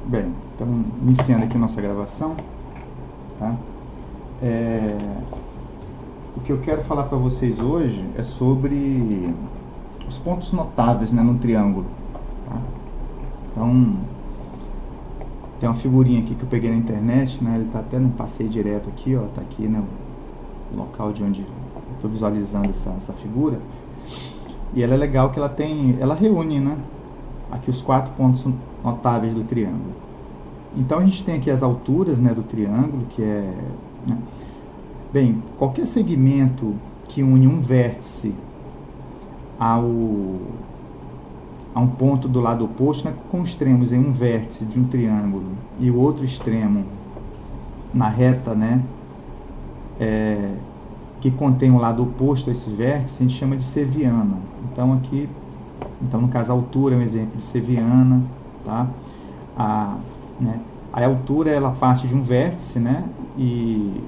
Bem, então, iniciando aqui nossa gravação, tá? O que eu quero falar para vocês hoje é sobre os pontos notáveis, né, no triângulo, tá? Então, tem uma figurinha aqui que eu peguei na internet, né? Ele tá até num passeio direto aqui, ó, tá aqui, né, o local de onde eu estou visualizando essa figura. E ela é legal que ela reúne, né, aqui os 4 pontos notáveis do triângulo. Então a gente tem aqui as alturas, né, do triângulo, que é, né, bem, qualquer segmento que une um vértice a um ponto do lado oposto, né, com extremos em um vértice de um triângulo e o outro extremo na reta, né, que contém o lado oposto a esse vértice, a gente chama de seviana. Então aqui, no caso, a altura é um exemplo de seviana, tá? A altura, ela parte de um vértice, né? E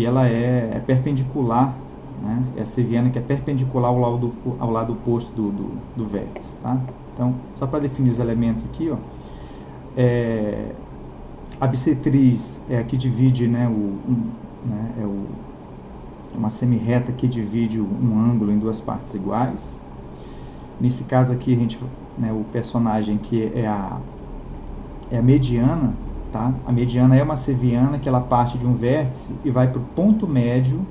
ela é perpendicular, né? É a seviana que é perpendicular ao lado oposto do vértice, tá? Então, só para definir os elementos aqui, ó, a bissetriz é a que divide, né, uma semirreta que divide um ângulo em duas partes iguais. Nesse caso aqui, a gente, né, o personagem que é a mediana, tá? A mediana é uma seviana que ela parte de um vértice e vai para o ponto médio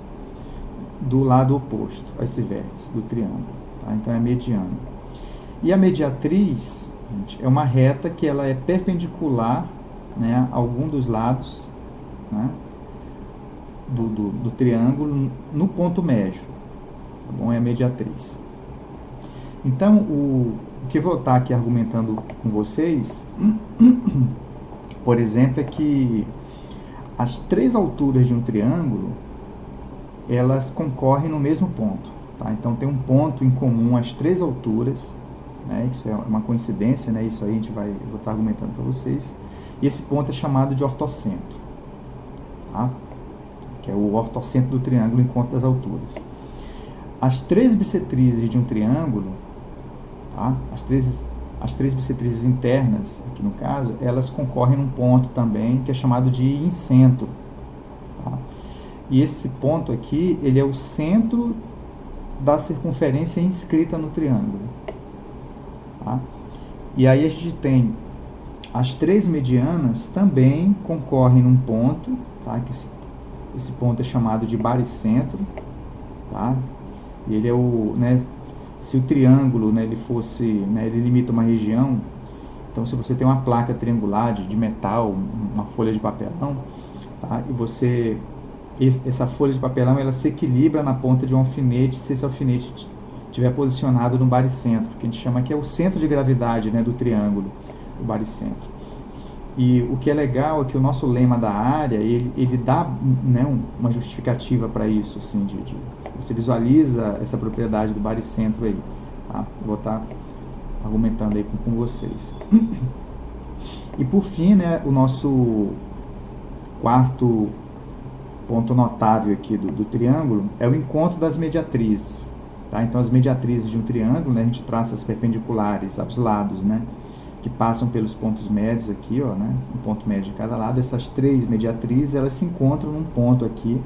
do lado oposto a esse vértice do triângulo, tá? Então é a mediana. E a mediatriz, gente, é uma reta que ela é perpendicular, né, a algum dos lados, né, do triângulo no ponto médio, tá bom? É a mediatriz. Então, o que eu vou estar aqui argumentando com vocês, por exemplo, é que as 3 alturas de um triângulo, elas concorrem no mesmo ponto, tá? Então, tem um ponto em comum às 3 alturas, né? Isso é uma coincidência, né? Isso aí vou estar argumentando para vocês. E esse ponto é chamado de ortocentro, tá? Que é o ortocentro do triângulo, o encontro das alturas. As 3 bissetrizes de um triângulo, tá? As três bissetrizes internas, aqui no caso, elas concorrem num ponto também, que é chamado de incentro, tá? E esse ponto aqui, ele é o centro da circunferência inscrita no triângulo, tá? E aí a gente tem as 3 medianas também concorrem num ponto, tá? Que esse ponto é chamado de baricentro, tá? E ele é né, se o triângulo, né, ele fosse, né, ele limita uma região, então se você tem uma placa triangular de metal, uma folha de papelão, tá? E essa folha de papelão, ela se equilibra na ponta de um alfinete, se esse alfinete estiver posicionado no baricentro, que a gente chama que é o centro de gravidade, né, do triângulo, o baricentro. E o que é legal é que o nosso lema da área, ele dá, né, uma justificativa para isso, assim, você visualiza essa propriedade do baricentro aí, tá? Eu vou estar argumentando aí com vocês. E por fim, né, o nosso 4º ponto notável aqui do triângulo é o encontro das mediatrizes, tá? Então as mediatrizes de um triângulo, né, a gente traça as perpendiculares aos lados, né, que passam pelos pontos médios aqui, ó, né, um ponto médio de cada lado. Essas 3 mediatrizes, elas se encontram num ponto aqui,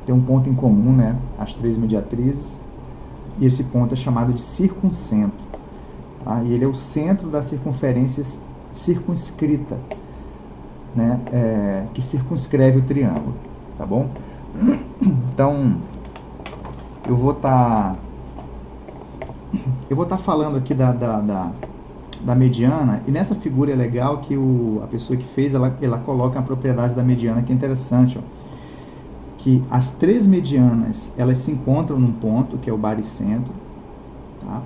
tem um ponto em comum, né, as 3 mediatrizes, e esse ponto é chamado de circuncentro, tá? E ele é o centro da circunferência circunscrita, né, que circunscreve o triângulo, tá bom? Então, eu vou estar falando aqui da mediana, e nessa figura é legal que a pessoa que fez, ela coloca a propriedade da mediana, que é interessante, ó, que as 3 medianas, elas se encontram num ponto, que é o baricentro, tá?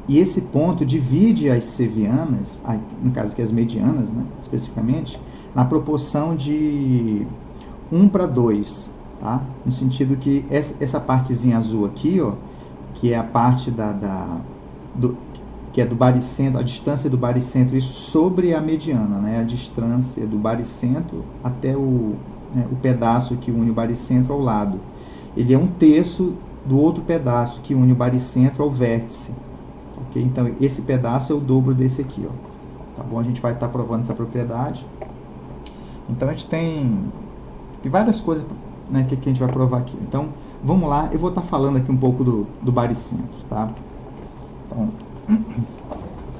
E esse ponto divide as sevianas, no caso aqui as medianas, né, especificamente, na proporção de 1:2, tá? No sentido que essa partezinha azul aqui, ó, que é a parte que é do baricentro, a distância do baricentro, isso sobre a mediana, né? A distância do baricentro até o pedaço que une o baricentro ao lado. Ele é 1/3 do outro pedaço que une o baricentro ao vértice. Okay? Então, esse pedaço é o dobro desse aqui, ó, tá bom? A gente vai estar provando essa propriedade. Então, a gente tem várias coisas, né, que a gente vai provar aqui. Então, vamos lá. Eu vou estar falando aqui um pouco do baricentro, tá? Então,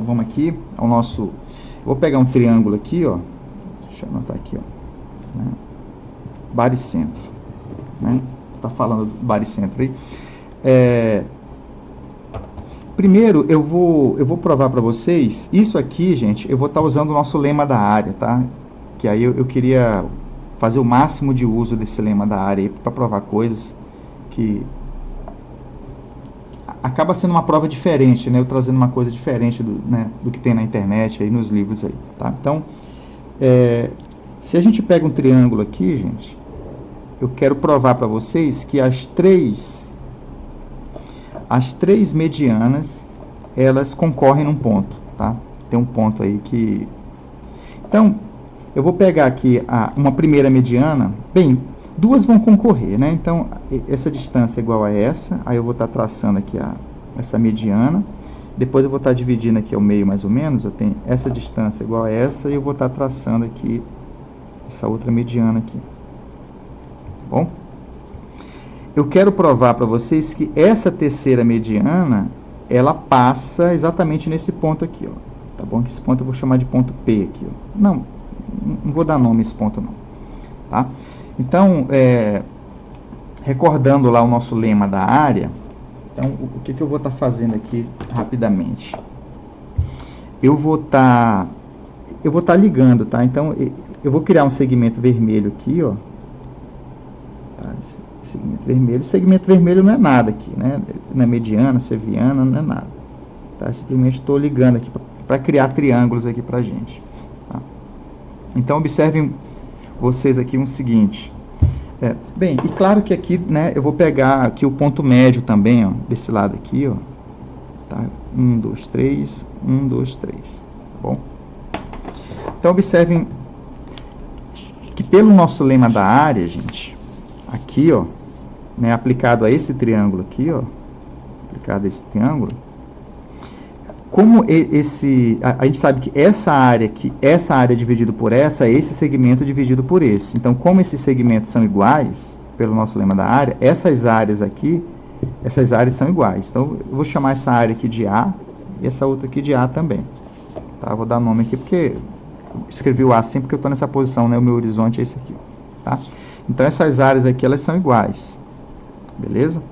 vamos aqui ao nosso... Eu vou pegar um triângulo aqui, ó. Deixa eu anotar aqui, ó. Né? Baricentro, né? Tá falando do baricentro aí. Primeiro, eu vou provar para vocês. Isso aqui, gente, eu vou estar usando o nosso lema da área, tá? Que aí eu queria fazer o máximo de uso desse lema da área para provar coisas que acaba sendo uma prova diferente, né? Eu trazendo uma coisa diferente do que tem na internet, aí nos livros aí, tá? Então, se a gente pega um triângulo aqui, gente, eu quero provar para vocês que as três medianas, elas concorrem num ponto, tá? Tem um ponto aí que... Então, eu vou pegar aqui uma primeira mediana. Bem, duas vão concorrer, né? Então, essa distância é igual a essa. Aí eu vou estar traçando aqui essa mediana. Depois eu vou estar dividindo aqui ao meio, mais ou menos. Eu tenho essa distância igual a essa. E eu vou estar traçando aqui essa outra mediana aqui. Tá bom? Eu quero provar para vocês que essa terceira mediana, ela passa exatamente nesse ponto aqui, ó. Tá bom? Que esse ponto eu vou chamar de ponto P aqui, ó. Não vou dar nome a esse ponto, não. Tá? Então, recordando lá o nosso lema da área, então, o que eu vou estar fazendo aqui rapidamente? Eu vou estar ligando, tá? Então, eu vou criar um segmento vermelho aqui, ó. Tá? Segmento vermelho. Segmento vermelho não é nada aqui, né? Não é mediana, seviana, não é nada. Tá? Simplesmente estou ligando aqui para criar triângulos aqui pra gente. Tá? Então, observem vocês aqui o seguinte. Bem, e claro que aqui, né, eu vou pegar aqui o ponto médio também, ó, desse lado aqui, ó. Tá? 1, 2, 3, 1, 2, 3. Tá bom? Então, observem que pelo nosso lema da área, gente, aqui, ó, né, aplicado a esse triângulo aqui, ó, aplicado a esse triângulo, como a gente sabe que essa área dividida por essa, é esse segmento dividido por esse. Então, como esses segmentos são iguais, pelo nosso lema da área, essas áreas aqui, essas áreas são iguais. Então, eu vou chamar essa área aqui de A e essa outra aqui de A também. Tá? Vou dar nome aqui porque eu escrevi o A assim porque eu estou nessa posição, né? O meu horizonte é esse aqui. Tá? Então, essas áreas aqui, elas são iguais. Beleza?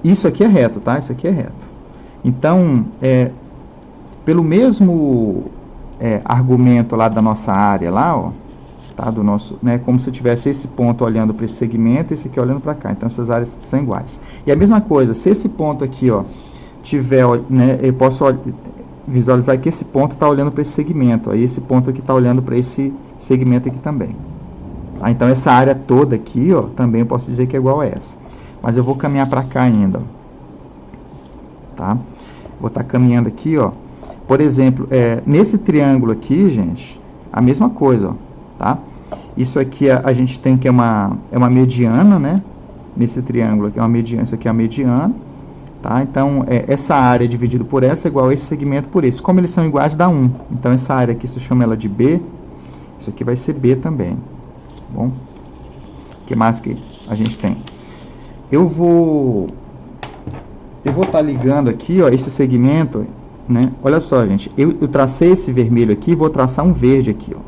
Isso aqui é reto, tá? Isso aqui é reto. Então, pelo mesmo argumento lá da nossa área, lá, ó, tá? Do nosso, né? Como se eu tivesse esse ponto olhando para esse segmento e esse aqui olhando para cá. Então, essas áreas são iguais. E a mesma coisa, se esse ponto aqui, ó, tiver, né? Eu posso visualizar que esse ponto está olhando para esse segmento. Aí, esse ponto aqui está olhando para esse segmento aqui também. Tá? Então, essa área toda aqui, ó, também eu posso dizer que é igual a essa. Mas eu vou caminhar para cá ainda, ó. Tá? Vou estar caminhando aqui, ó. Por exemplo, nesse triângulo aqui, gente, a mesma coisa, ó. Tá? Isso aqui a gente tem que é uma mediana, né? Nesse triângulo aqui é uma mediana, isso aqui é a mediana. Tá? Então, essa área dividida por essa é igual a esse segmento por esse. Como eles são iguais, dá 1. Então, essa área aqui, se eu chamo ela de B, isso aqui vai ser B também. Tá bom? O que mais que a gente tem? Eu vou estar ligando aqui, ó, esse segmento, né? Olha só, gente, eu tracei esse vermelho aqui, vou traçar um verde aqui, ó.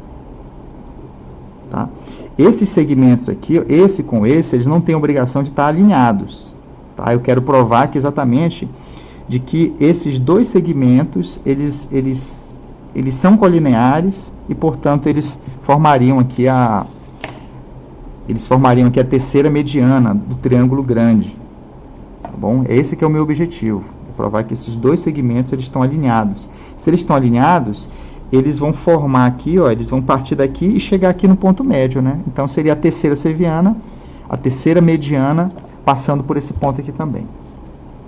Tá? Esses segmentos aqui, ó, esse com esse, eles não têm obrigação de estar alinhados, tá? Eu quero provar que exatamente de que esses dois segmentos, eles são colineares e, portanto, eles formariam aqui a terceira mediana do triângulo grande. Tá bom? Esse que é o meu objetivo. É provar que esses dois segmentos eles estão alinhados. Se eles estão alinhados, eles vão formar aqui, ó, eles vão partir daqui e chegar aqui no ponto médio, né? Então, seria a terceira seviana, a terceira mediana, passando por esse ponto aqui também.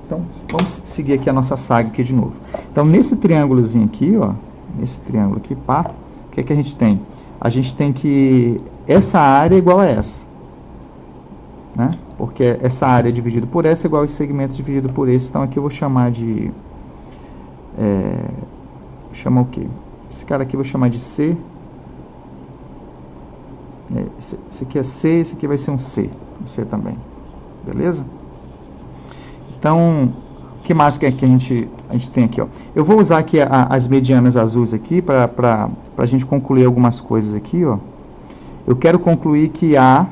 Então, vamos seguir aqui a nossa saga aqui de novo. Então, nesse triângulozinho aqui, ó, nesse triângulo aqui, pá, o que é que a gente tem? A gente tem que essa área é igual a essa, né? Porque essa área dividida por essa é igual a esse segmento dividido por esse. Então, aqui eu vou chamar de Chama o quê? Esse cara aqui eu vou chamar de C. Esse aqui é C, esse aqui vai ser um C. Um C também. Beleza? Então, o que mais que a gente tem aqui? Ó? Eu vou usar aqui as medianas azuis aqui para a gente concluir algumas coisas aqui. Ó. Eu quero concluir que A,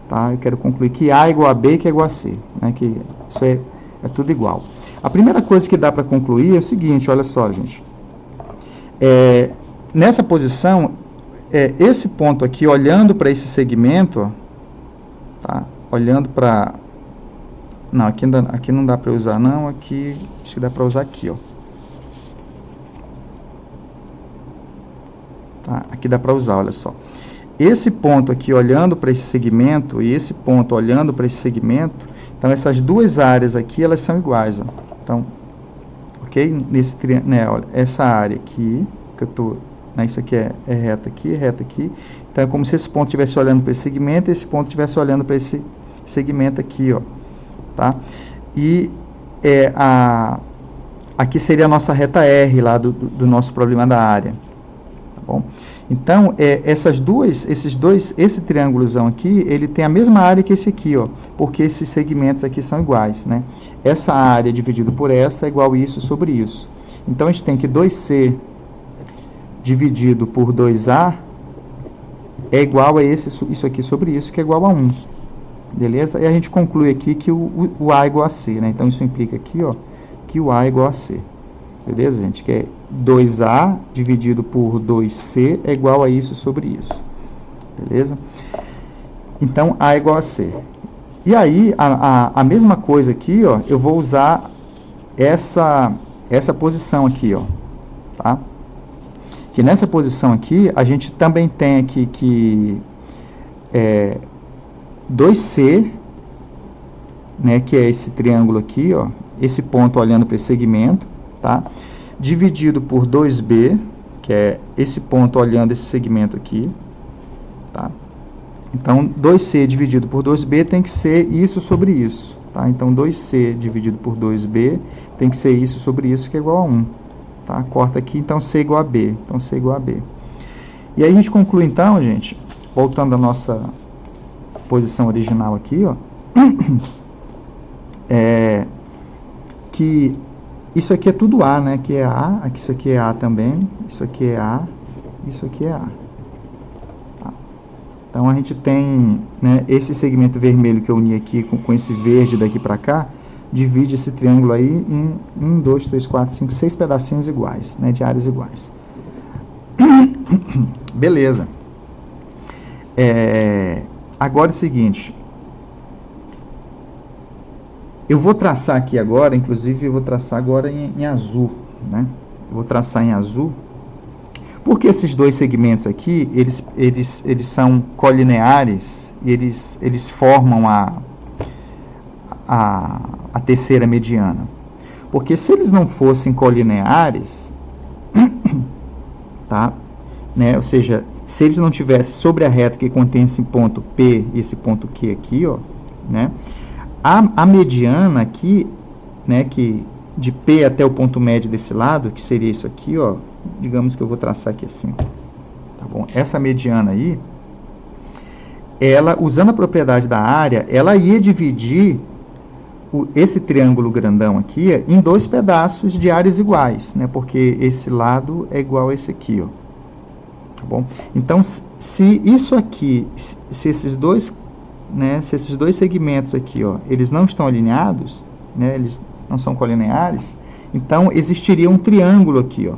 tá? Eu quero concluir que A é igual a B, que é igual a C. Né? Que isso é tudo igual. A primeira coisa que dá para concluir é o seguinte, olha só, gente. Nessa posição, esse ponto aqui, olhando para esse segmento, ó, tá? Olhando para... Não, aqui não dá para usar, não. Aqui, acho que dá para usar aqui, ó. Tá? Aqui dá para usar, olha só. Esse ponto aqui, olhando para esse segmento, e esse ponto olhando para esse segmento, então essas duas áreas aqui, elas são iguais, ó. Então, ok? Nesse triângulo, né, olha, essa área aqui, que eu tô, né, isso aqui é reta aqui, reta aqui. Então, é como se esse ponto estivesse olhando para esse segmento, e esse ponto estivesse olhando para esse segmento aqui, ó. Tá? E aqui seria a nossa reta R lá do nosso problema da área. Tá bom? Então, esse triângulozão aqui, ele tem a mesma área que esse aqui, ó, porque esses segmentos aqui são iguais, né? Essa área dividido por essa é igual a isso sobre isso. Então, a gente tem que 2C dividido por 2A é igual a isso aqui sobre isso, que é igual a 1. Beleza? E a gente conclui aqui que o A é igual a C, né? Então, isso implica aqui, ó, que o A é igual a C. Beleza, gente? Que é 2A dividido por 2C é igual a isso sobre isso. Beleza? Então, A é igual a C. E aí, a mesma coisa aqui, ó, eu vou usar essa posição aqui, ó. Tá? Que nessa posição aqui, a gente também tem aqui que 2C, né, que é esse triângulo aqui, ó, esse ponto olhando para esse segmento, tá? Dividido por 2B, que é esse ponto olhando esse segmento aqui, tá? Então, 2C dividido por 2B tem que ser isso sobre isso, tá? Então, 2C dividido por 2B tem que ser isso sobre isso, que é igual a 1, tá? Corta aqui, então, C igual a B. Então, C igual a B. E aí, a gente conclui, então, gente, voltando à nossa posição original aqui, ó, que isso aqui é tudo A, né? Que é A, aqui isso aqui é A também, isso aqui é A, isso aqui é A. Tá? Então, a gente tem, né, esse segmento vermelho que eu uni aqui com esse verde daqui para cá, divide esse triângulo aí em 1, 2, 3, 4, 5, 6 pedacinhos iguais, né? De áreas iguais. Beleza. Agora é o seguinte, eu vou traçar aqui agora, inclusive eu vou traçar agora em azul, né? Eu vou traçar em azul, porque esses dois segmentos aqui, eles são colineares, e eles formam a terceira mediana. Porque se eles não fossem colineares, tá? Né? Ou seja, se eles não tivessem sobre a reta que contém esse ponto P e esse ponto Q aqui, ó, né? A mediana aqui, né, que de P até o ponto médio desse lado, que seria isso aqui, ó, digamos que eu vou traçar aqui assim, tá bom? Essa mediana aí, ela, usando a propriedade da área, ela ia dividir esse triângulo grandão aqui em dois pedaços de áreas iguais, né? Porque esse lado é igual a esse aqui, ó. Tá bom? Então, se isso aqui, se esses dois segmentos aqui, ó, eles não estão alinhados, né, eles não são colineares, então existiria um triângulo aqui, ó.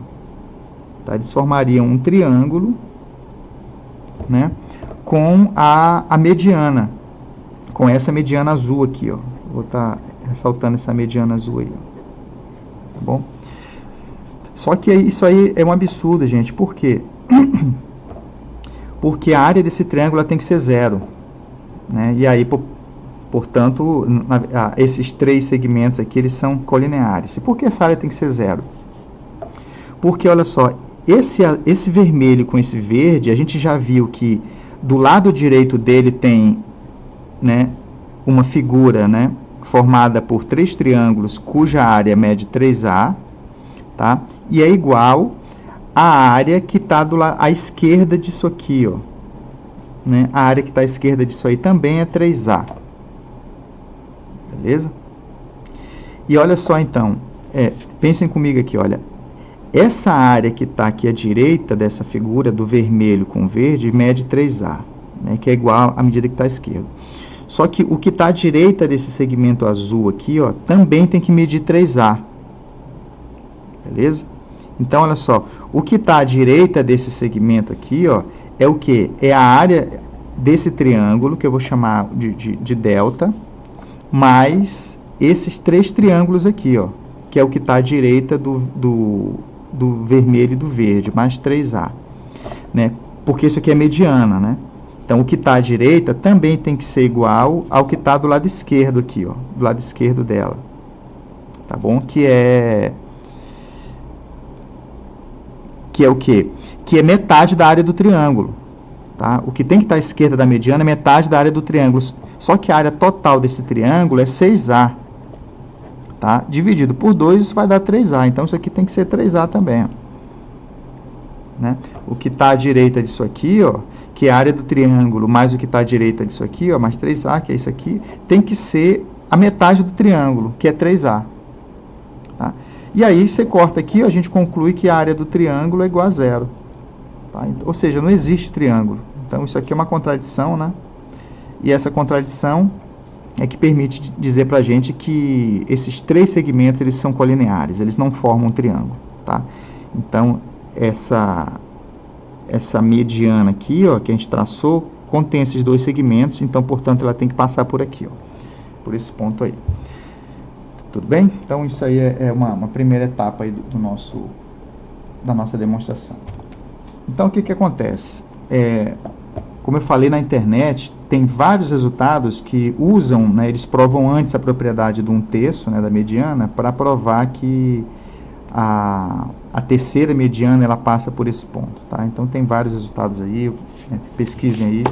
Tá? Eles formariam um triângulo, né, com a mediana, com essa mediana azul aqui, ó. Vou estar ressaltando essa mediana azul aí, ó. Tá bom? Só que isso aí é um absurdo, gente. Por quê? Porque a área desse triângulo tem que ser 0. Né? E aí, portanto, esses três segmentos aqui, eles são colineares. E por que essa área tem que ser 0? Porque, olha só, esse vermelho com esse verde, a gente já viu que do lado direito dele tem, né, uma figura, né, formada por 3 triângulos, cuja área mede 3A. tá? E é igual à área que está à esquerda disso aqui, ó. Né? A área que está à esquerda disso aí também é 3A. Beleza? E olha só então, pensem comigo aqui, olha. Essa área que está aqui à direita dessa figura, do vermelho com verde, mede 3A, né? Que é igual à medida que está à esquerda. Só que o que está à direita desse segmento azul aqui, ó, também tem que medir 3A. Beleza? Então, olha só, o que está à direita desse segmento aqui, ó, é o quê? É a área desse triângulo, que eu vou chamar de delta, mais esses 3 triângulos aqui, ó, que é o que está à direita do vermelho e do verde, mais 3A. Né? Porque isso aqui é mediana, né? Então, o que está à direita também tem que ser igual ao que está do lado esquerdo aqui, ó, do lado esquerdo dela. Tá bom? Que é o quê? Que é metade da área do triângulo. Tá? O que tem que estar à esquerda da mediana é metade da área do triângulo. Só que a área total desse triângulo é 6A. Tá? Dividido por 2, isso vai dar 3A. Então, isso aqui tem que ser 3A também. Ó. Né? O que está à direita disso aqui, ó, que é a área do triângulo, mais o que está à direita disso aqui, ó, mais 3A, que é isso aqui, tem que ser a metade do triângulo, que é 3A. Tá? E aí, você corta aqui, ó, a gente conclui que a área do triângulo é igual a 0. Tá? Ou seja, não existe triângulo. Então, isso aqui é uma contradição, né? E essa contradição é que permite dizer para a gente que esses 3 segmentos eles são colineares, eles não formam um triângulo. Tá? Então, essa mediana aqui, ó, que a gente traçou, contém esses 2 segmentos, então, portanto, ela tem que passar por aqui, ó, por esse ponto aí. Tudo bem? Então, isso aí é uma primeira etapa aí da nossa demonstração. Então, o que acontece? Como eu falei na internet, tem vários resultados que usam, né, eles provam antes a propriedade de um terço, né, da mediana, para provar que a terceira mediana ela passa por esse ponto. Tá? Então, tem vários resultados aí, né, pesquisem aí.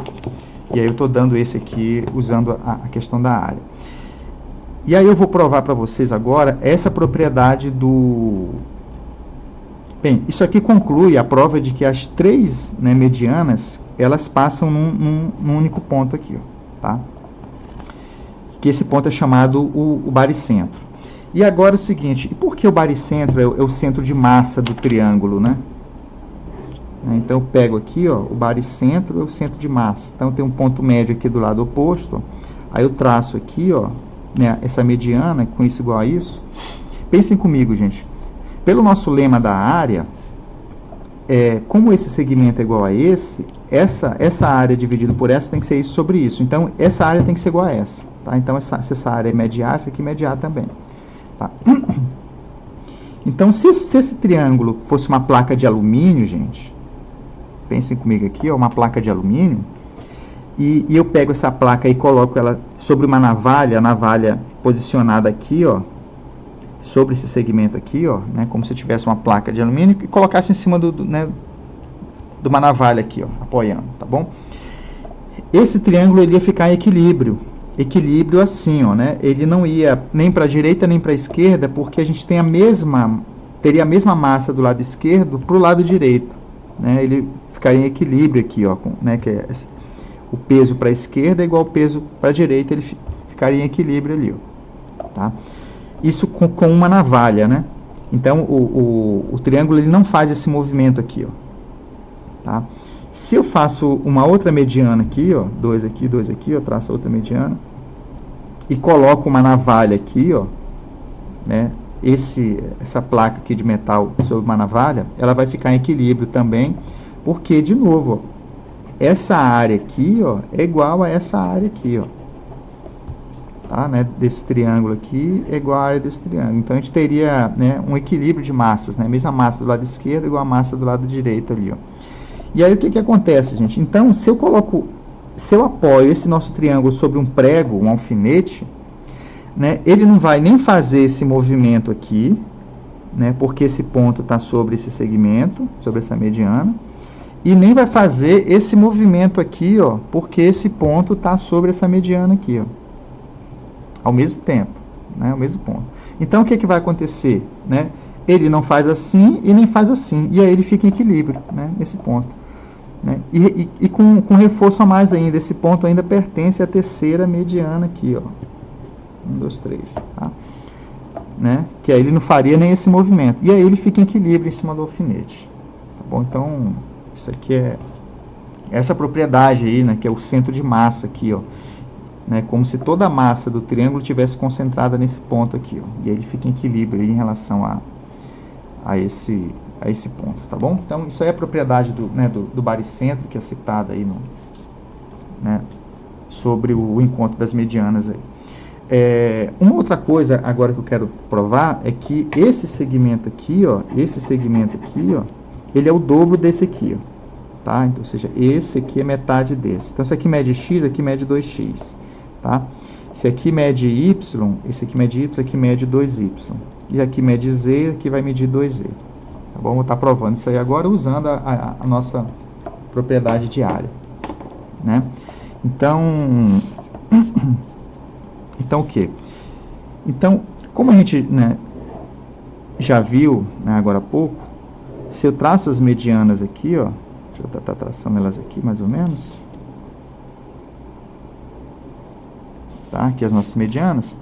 E aí eu estou dando esse aqui, usando a questão da área. E aí eu vou provar para vocês agora essa propriedade do... Bem, isso aqui conclui a prova de que as 3, né, medianas, elas passam num único ponto aqui, ó, tá? Que esse ponto é chamado o baricentro. E agora é o seguinte, e por que o baricentro é o centro de massa do triângulo, né? Então, eu pego aqui, ó, o baricentro é o centro de massa. Então, tem um ponto médio aqui do lado oposto. Aí, eu traço aqui, ó, né, essa mediana, com isso igual a isso. Pensem comigo, gente. Pelo nosso lema da área, como esse segmento é igual a esse, essa área dividida por essa tem que ser isso sobre isso. Então, essa área tem que ser igual a essa. Tá? Então, se essa área é mediar, essa aqui é mediar também. Tá? Então, se esse triângulo fosse uma placa de alumínio, gente, pensem comigo aqui, ó, uma placa de alumínio, e eu pego essa placa e coloco ela sobre uma navalha, a navalha posicionada aqui, ó, sobre esse segmento aqui, ó, né, como se eu tivesse uma placa de alumínio e colocasse em cima né, de uma navalha aqui, ó, apoiando, tá bom? Esse triângulo ele ia ficar em equilíbrio assim, ó, né? Ele não ia nem para a direita nem para a esquerda, porque a gente tem teria a mesma massa do lado esquerdo para o lado direito, né? Ele ficaria em equilíbrio aqui, ó, né? Que o peso para a esquerda é igual ao peso para a direita, ele ficaria em equilíbrio ali, ó, tá? Isso com uma navalha, né? Então, o triângulo ele não faz esse movimento aqui, ó, tá? Se eu faço uma outra mediana aqui, ó, 2 aqui, eu traço outra mediana, e coloco uma navalha aqui, ó, né? Essa placa aqui de metal sobre uma navalha, ela vai ficar em equilíbrio também, porque, de novo, ó, essa área aqui, ó, é igual a essa área aqui, ó. Tá, né, desse triângulo aqui é igual a área desse triângulo. Então, a gente teria, né, um equilíbrio de massas, né? A mesma massa do lado esquerdo igual a massa do lado direito ali, ó. E aí, o que acontece, gente? Então, se eu apoio esse nosso triângulo sobre um prego, um alfinete, né, ele não vai nem fazer esse movimento aqui, né, porque esse ponto está sobre esse segmento, sobre essa mediana, e nem vai fazer esse movimento aqui, ó, porque esse ponto está sobre essa mediana aqui, ó, ao mesmo tempo, né, ao mesmo ponto. Então, o que vai acontecer, né? ele não faz assim e nem faz assim. E aí ele fica em equilíbrio, né, nesse ponto. Né? E com reforço a mais ainda, esse ponto ainda pertence à terceira mediana aqui, ó. 1, 2, 3. Tá? Né? Que aí ele não faria nem esse movimento. E aí ele fica em equilíbrio em cima do alfinete. Tá bom? Então, isso aqui é essa propriedade aí, né, que é o centro de massa aqui, ó. Né, como se toda a massa do triângulo tivesse concentrada nesse ponto aqui, ó. E aí ele fica em equilíbrio aí em relação a esse ponto, tá bom? Então, isso aí é a propriedade do baricentro, que é citada aí né, sobre o encontro das medianas aí. Uma outra coisa agora que eu quero provar é que esse segmento aqui, ó, ele é o dobro desse aqui, ó. Tá? Então, ou seja, esse aqui é metade desse. Então, esse aqui mede x, aqui mede 2x. Tá? Esse aqui mede y, esse aqui mede y, aqui mede 2y. E aqui mede z, aqui vai medir 2z. Tá bom? Vou estar provando isso aí agora usando a nossa propriedade de área. Né? Então, o que? Então, como a gente, né, já viu, né, agora há pouco, se eu traço as medianas aqui, ó, deixa eu estar traçando elas aqui mais ou menos. Tá? Aqui as nossas medianas.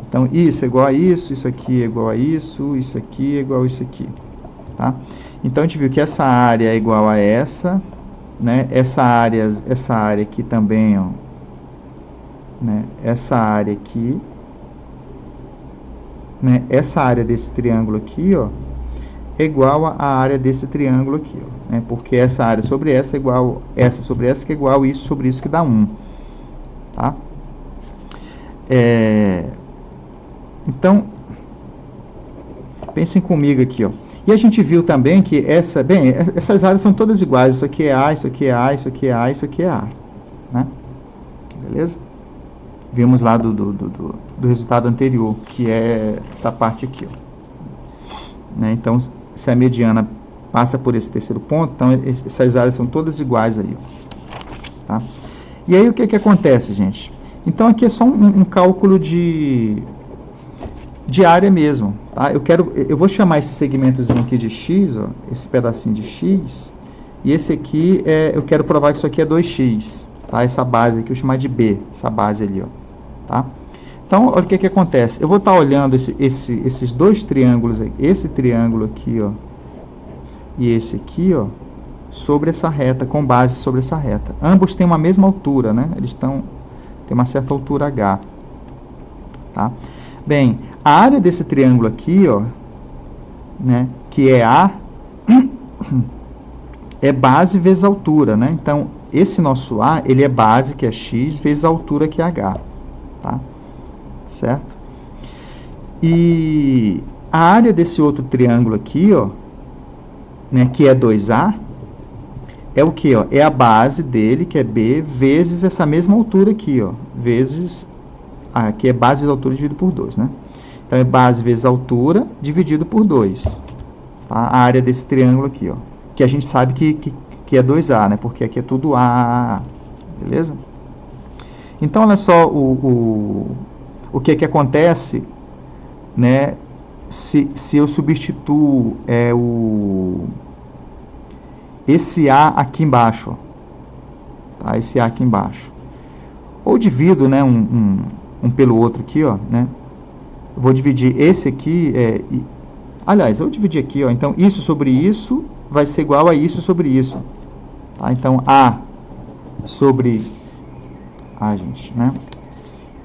Então, isso é igual a isso aqui é igual a isso aqui é igual a isso aqui. Tá? Então, a gente viu que essa área é igual a essa, né? Essa área aqui também, ó, né? Essa área aqui, né? Essa área desse triângulo aqui, ó, é igual à área desse triângulo aqui, ó, né? Porque essa área sobre essa é igual essa sobre essa, que é igual a isso sobre isso, que dá 1. Tá? Então, pensem comigo aqui, ó. E a gente viu também que essas áreas são todas iguais. Isso aqui é A, isso aqui é A, isso aqui é A, isso aqui é A. Né? Beleza? Vimos lá do resultado anterior, que é essa parte aqui, ó. Né? Então, se a mediana passa por esse terceiro ponto, então essas áreas são todas iguais aí, ó. Tá? E aí o que acontece, gente? Então aqui é só um cálculo de área mesmo, tá? Eu vou chamar esse segmentozinho aqui de x, ó, esse pedacinho de x, e esse aqui eu quero provar que isso aqui é 2x, tá? Essa base aqui eu vou chamar de b, essa base ali, ó, tá? Então, olha o que acontece. Eu vou estar olhando esses dois triângulos aí, esse triângulo aqui, ó, e esse aqui, ó, sobre essa reta, com base sobre essa reta. Ambos têm uma mesma altura, né? Eles têm uma certa altura H. Tá? Bem, a área desse triângulo aqui, ó, né, que é A, é base vezes altura, né? Então, esse nosso A, ele é base, que é x, vezes a altura, que é H. Tá? Certo? E a área desse outro triângulo aqui, ó, né, que é 2A, é o que? É a base dele, que é B, vezes essa mesma altura aqui, ó, vezes, aqui é base vezes altura dividido por 2, né? Então, é base vezes altura dividido por 2. Tá? A área desse triângulo aqui, ó, que a gente sabe que é 2A, né? Porque aqui é tudo A, beleza? Então, olha só o que acontece, né, se eu substituo esse A aqui embaixo, ó, tá? Esse A aqui embaixo. Ou divido, né, um pelo outro aqui, ó, né? Eu vou dividir esse aqui, aliás, eu vou dividir aqui, ó, então isso sobre isso vai ser igual a isso sobre isso. Tá? Então, A sobre A, gente, né?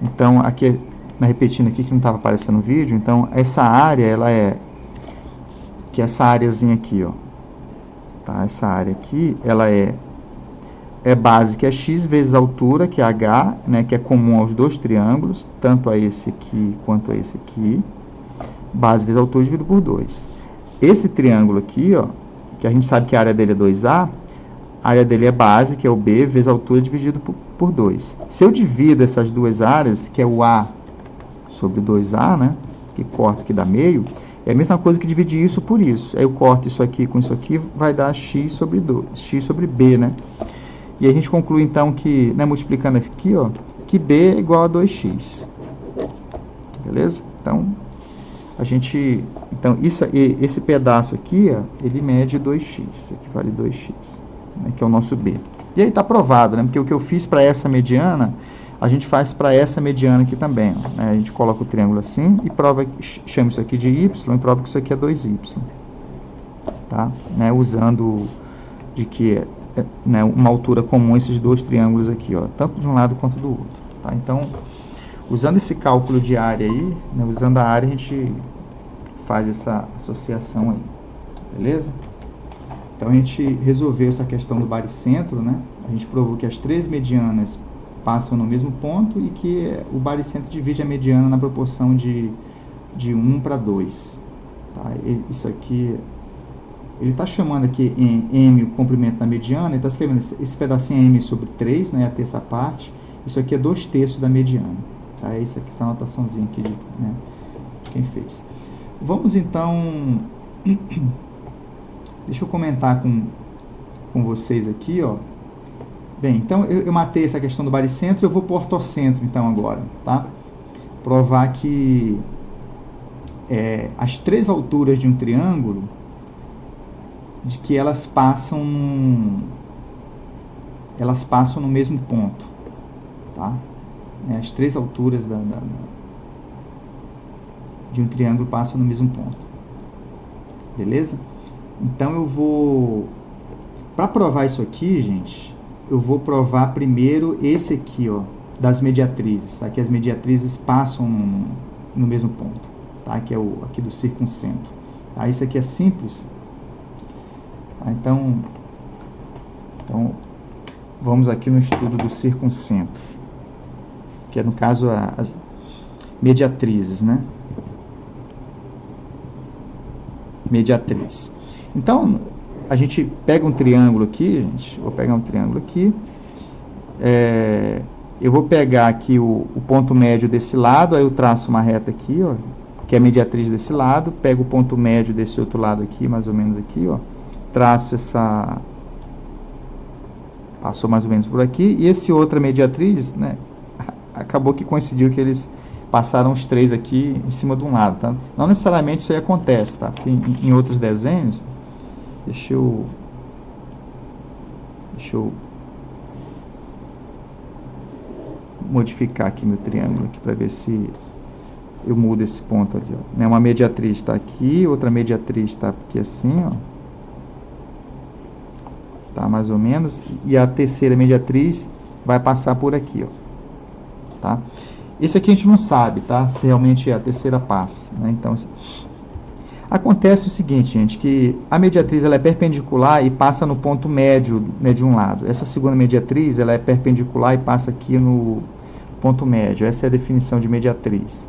Então, aqui, repetindo aqui que não estava aparecendo no vídeo, então, essa área, ela que é essa áreazinha aqui, ó. Tá? Essa área aqui, ela é base, que é x, vezes altura, que é h, né, que é comum aos dois triângulos, tanto a esse aqui quanto a esse aqui. Base vezes altura dividido por 2. Esse triângulo aqui, ó, que a gente sabe que a área dele é 2A, a área dele é base, que é o b, vezes altura dividido por 2. Se eu divido essas duas áreas, que é o A sobre 2A, né, que corta aqui dá meio, é a mesma coisa que dividir isso por isso. Aí eu corto isso aqui com isso aqui, vai dar x sobre 2, x sobre b, né? E a gente conclui, então, que, né, multiplicando aqui, ó, que b é igual a 2x. Beleza? Então, a gente Então, esse pedaço aqui, ó, ele mede 2x, isso aqui vale 2x, né, que é o nosso B. E aí está provado, né, porque o que eu fiz para essa mediana, a gente faz para essa mediana aqui também. Ó, né, a gente coloca o triângulo assim e prova, chama isso aqui de y e prova que isso aqui é 2y. Tá? Né, usando de que né, uma altura comum esses dois triângulos aqui, ó, tanto de um lado quanto do outro. Tá? Então, usando esse cálculo de área aí, né, usando a área, a gente faz essa associação aí, beleza? Então, a gente resolveu essa questão do baricentro, né? A gente provou que as três medianas passam no mesmo ponto e que o baricentro divide a mediana na proporção de 1 para 2. Tá? Isso aqui, ele está chamando aqui em M o comprimento da mediana, ele está escrevendo esse pedacinho é M sobre 3, né, a terça parte. Isso aqui é 2/3 da mediana. Tá? Isso aqui, essa anotaçãozinha aqui né, de quem fez. Vamos então... Deixa eu comentar com vocês aqui, ó. Bem, então eu matei essa questão do baricentro, eu vou para o ortocentro então agora, tá? Provar que as três alturas de um triângulo, de que elas passam no mesmo ponto, tá? As três alturas de um triângulo passam no mesmo ponto, beleza? Então eu vou, para provar isso aqui, gente, eu vou provar primeiro esse aqui, ó, das mediatrizes, tá? Que as mediatrizes passam no mesmo ponto, tá? Que é o aqui do circuncentro, tá? Isso aqui é simples. Tá? Então vamos aqui no estudo do circuncentro, que é no caso as mediatrizes, né? Mediatriz. Então, a gente pega um triângulo aqui, gente. Vou pegar um triângulo aqui. Eu vou pegar aqui o ponto médio desse lado, aí eu traço uma reta aqui, ó, que é a mediatriz desse lado. Pego o ponto médio desse outro lado aqui, mais ou menos aqui, ó. Traço essa... Passou mais ou menos por aqui. E esse outra mediatriz, né? Acabou que coincidiu que eles passaram os três aqui em cima de um lado, tá? Não necessariamente isso aí acontece, tá? Porque em outros desenhos... Deixa eu modificar aqui meu triângulo aqui para ver se eu mudo esse ponto ali, ó. Né? Uma mediatriz está aqui, outra mediatriz está aqui assim, ó. Tá, mais ou menos. E a terceira mediatriz vai passar por aqui, ó. Tá? Esse aqui a gente não sabe, tá? Se realmente a terceira passa, né? Então, acontece o seguinte, gente, que a mediatriz ela é perpendicular e passa no ponto médio, né, de um lado. Essa segunda mediatriz ela é perpendicular e passa aqui no ponto médio. Essa é a definição de mediatriz,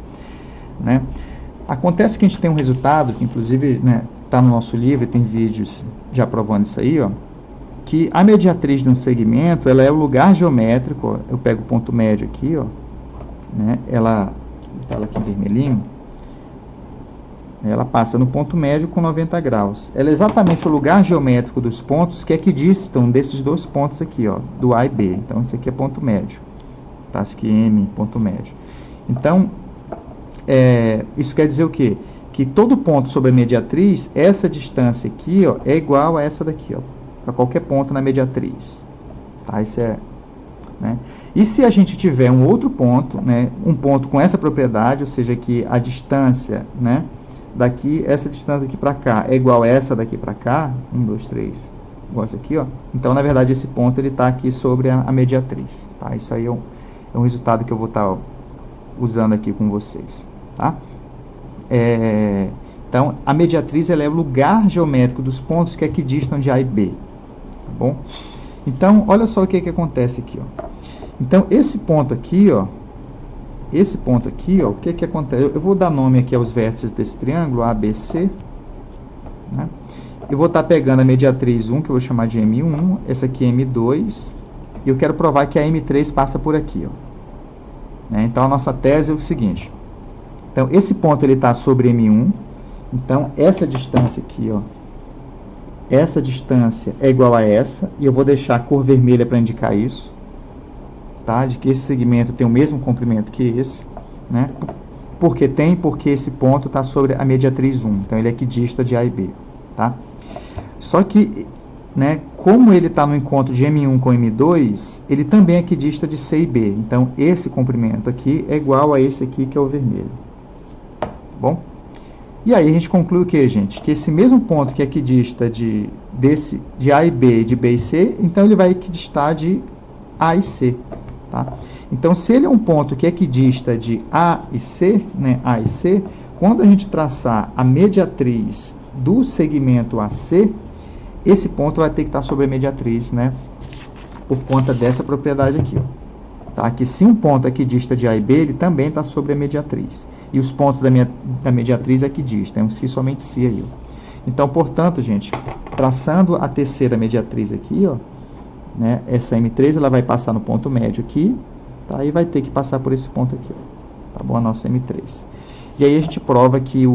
né? Acontece que a gente tem um resultado, que inclusive está no nosso livro, tem vídeos já provando isso aí, ó, que a mediatriz de um segmento ela é o lugar geométrico, ó, eu pego o ponto médio aqui, ó, né, ela está aqui em vermelhinho. Ela passa no ponto médio com 90 graus. Ela é exatamente o lugar geométrico dos pontos que distam desses dois pontos aqui, ó, do A e B. Então, esse aqui é ponto médio. Tá? Esse aqui é M, ponto médio. Então, isso quer dizer o quê? Que todo ponto sobre a mediatriz, essa distância aqui, ó, é igual a essa daqui, ó, para qualquer ponto na mediatriz. Tá? Isso é... Né? E se a gente tiver um outro ponto, né, um ponto com essa propriedade, ou seja, que a distância, né, daqui, essa distância daqui para cá é igual a essa daqui para cá, 1, 2, 3, igual essa aqui, ó. Então, na verdade, esse ponto ele está aqui sobre a mediatriz, tá? Isso aí é um resultado que eu vou estar usando aqui com vocês, tá? Então, a mediatriz ela é o lugar geométrico dos pontos que distam de A e B, tá bom? Então, olha só o que acontece aqui, ó. Então, esse ponto aqui, ó, o que acontece? Eu vou dar nome aqui aos vértices desse triângulo, ABC, né? Eu vou estar pegando a mediatriz 1, que eu vou chamar de M1, essa aqui é M2, e eu quero provar que a M3 passa por aqui, ó. Né? Então, a nossa tese é o seguinte. Então, esse ponto ele está sobre M1, então, essa distância aqui, ó, essa distância é igual a essa, e eu vou deixar a cor vermelha para indicar isso. Tá? De que esse segmento tem o mesmo comprimento que esse, né? Por que tem? Porque esse ponto está sobre a mediatriz 1, então ele é equidista de A e B, tá? Só que, né, como ele está no encontro de M1 com M2, ele também é equidista de C e B, então esse comprimento aqui é igual a esse aqui que é o vermelho, tá bom? E aí a gente conclui o que, gente? Que esse mesmo ponto que é equidista de A e B, de B e C, então ele vai equidistar de A e C, tá? Então, se ele é um ponto que é equidista de A e C, né, A e C, quando a gente traçar a mediatriz do segmento AC, esse ponto vai ter que estar sobre a mediatriz, né, por conta dessa propriedade aqui, ó. Tá? Que se um ponto é equidista de A e B, ele também está sobre a mediatriz. E os pontos da mediatriz é equidista, é um si somente si aí, ó. Então, portanto, gente, traçando a terceira mediatriz aqui, ó, né, essa M3 ela vai passar no ponto médio aqui, tá? E vai ter que passar por esse ponto aqui, ó, tá bom? A nossa M3. E aí a gente prova que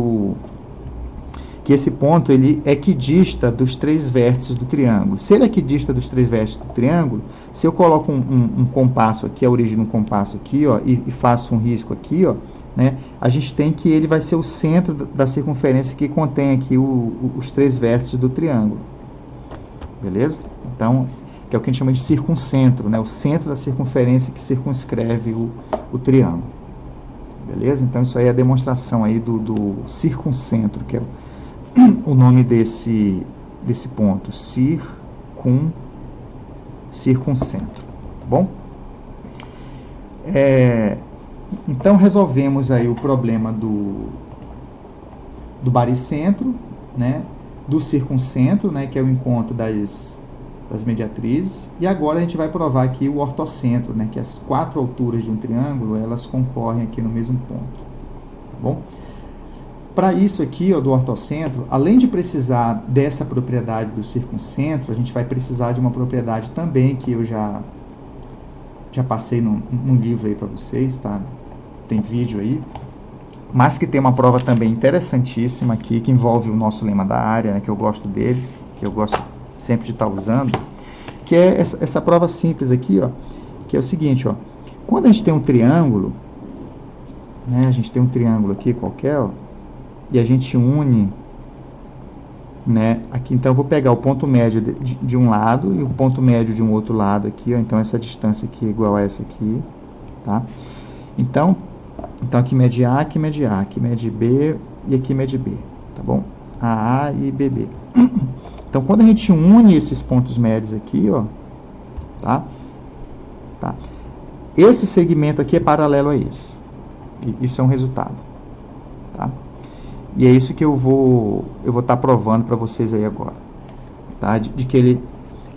esse ponto ele é equidista dos três vértices do triângulo. Se ele é equidista dos três vértices do triângulo, se eu coloco um compasso aqui, a origem de um compasso aqui, ó, e faço um risco aqui, ó, né, a gente tem que ele vai ser o centro da circunferência que contém aqui os três vértices do triângulo. Beleza? Então, que é o que a gente chama de circuncentro, né, o centro da circunferência que circunscreve o triângulo. Beleza? Então, isso aí é a demonstração aí do circuncentro, que é o nome desse ponto, circuncentro, tá bom? Então, resolvemos aí o problema do baricentro, né, do circuncentro, né, que é o encontro das mediatrizes, e agora a gente vai provar aqui o ortocentro, né, que as quatro alturas de um triângulo, elas concorrem aqui no mesmo ponto, tá bom? Para isso aqui, ó, do ortocentro, além de precisar dessa propriedade do circuncentro, a gente vai precisar de uma propriedade também que eu já passei num livro aí para vocês, tá? Tem vídeo aí, mas que tem uma prova também interessantíssima aqui, que envolve o nosso lema da área, né, que eu gosto dele, que eu gosto sempre de estar usando, que é essa prova simples aqui, ó, que é o seguinte, ó, quando a gente tem um triângulo, né, a gente tem um triângulo aqui qualquer, ó, e a gente une, né, aqui, então eu vou pegar o ponto médio de um lado e o ponto médio de um outro lado aqui, ó, então essa distância aqui é igual a essa aqui, tá? Então aqui mede A, aqui mede A, aqui mede B e aqui mede B, tá bom? A e BB. Então, quando a gente une esses pontos médios aqui, ó, tá? Esse segmento aqui é paralelo a esse. Isso é um resultado, tá? E é isso que eu vou estar provando para vocês aí agora, tá? De que ele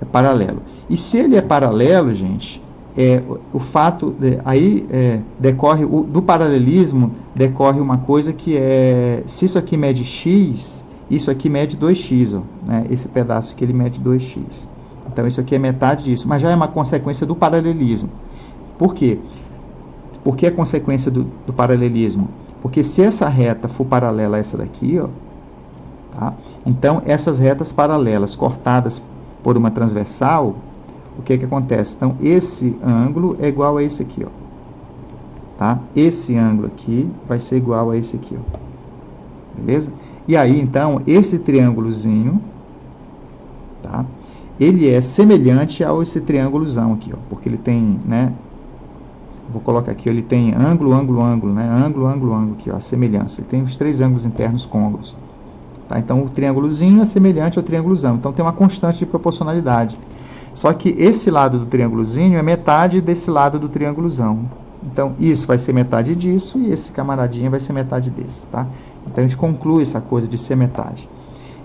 é paralelo. E se ele é paralelo, gente, o fato decorre do paralelismo, decorre uma coisa que é, se isso aqui mede x, isso aqui mede 2x, ó, né? Esse pedaço aqui ele mede 2x. Então isso aqui é metade disso, mas já é uma consequência do paralelismo. Por quê? Por que a consequência do paralelismo? Porque se essa reta for paralela a essa daqui, ó, tá? Então essas retas paralelas cortadas por uma transversal, o que acontece? Então, esse ângulo é igual a esse aqui, ó, tá? Esse ângulo aqui vai ser igual a esse aqui, ó. Beleza? E aí, então, esse triângulozinho, tá? Ele é semelhante a esse triângulozão aqui, ó, porque ele tem, né? Vou colocar aqui, ele tem ângulo, ângulo, ângulo, né? Ângulo, ângulo, ângulo aqui, ó, a semelhança. Ele tem os três ângulos internos côngruos, tá? Então, o triângulozinho é semelhante ao triângulozão. Então, tem uma constante de proporcionalidade. Só que esse lado do triângulozinho é metade desse lado do triângulozão. Então, isso vai ser metade disso e esse camaradinha vai ser metade desse, tá? Então, a gente conclui essa coisa de ser metade.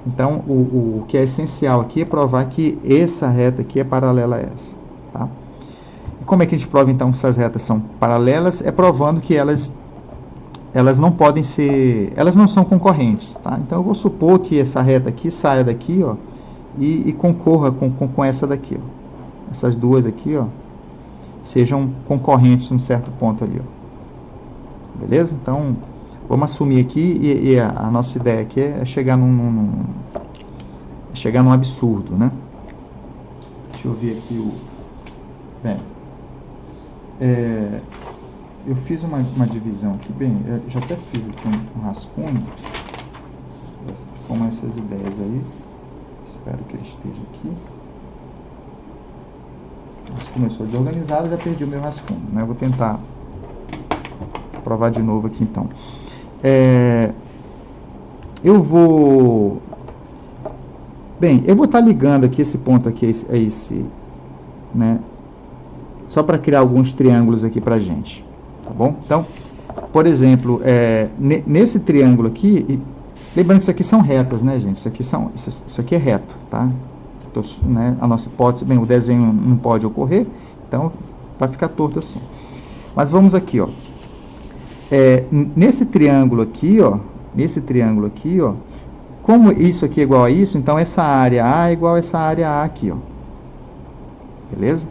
Então, o que é essencial aqui é provar que essa reta aqui é paralela a essa, tá? E como é que a gente prova, então, que essas retas são paralelas? É provando que elas não podem ser, elas não são concorrentes, tá? Então, eu vou supor que essa reta aqui saia daqui, ó, e concorra com essa daqui, ó. Essas duas aqui, ó, sejam concorrentes num certo ponto ali, ó. Beleza? Então, vamos assumir aqui, e a nossa ideia aqui é chegar num absurdo, né? Deixa eu ver aqui eu fiz uma divisão aqui, bem, eu já até fiz aqui um rascunho, com essas ideias aí, espero que ele esteja aqui. Mas começou desorganizado, já perdi o meu rascunho, né? Eu vou tentar provar de novo aqui, então. Eu vou estar ligando aqui esse ponto aqui a esse, né? Só para criar alguns triângulos aqui pra gente, tá bom? Então, por exemplo, nesse triângulo aqui, lembrando que isso aqui são retas, né, gente? Isso aqui é reto, tá? Né, a nossa hipótese, bem, o desenho não pode ocorrer, então vai ficar torto assim. Mas vamos aqui, ó. Nesse triângulo aqui, ó, como isso aqui é igual a isso, então essa área A é igual a essa área A aqui, ó. Beleza?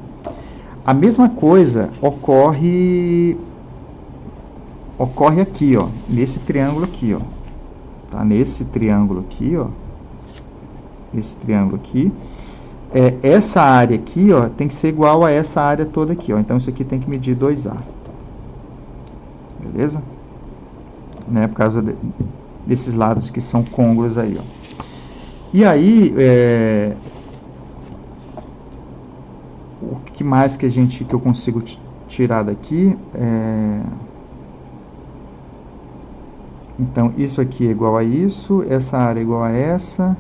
A mesma coisa ocorre aqui, ó, nesse triângulo aqui, ó. Tá? Nesse triângulo aqui, ó. Esse triângulo aqui. Essa área aqui, ó, tem que ser igual a essa área toda aqui, ó. Então isso aqui tem que medir 2A. Beleza? Né? Por causa desses lados que são côngruos aí, ó. E aí, o que mais que eu consigo tirar daqui? Então, isso aqui é igual a isso, essa área é igual a essa.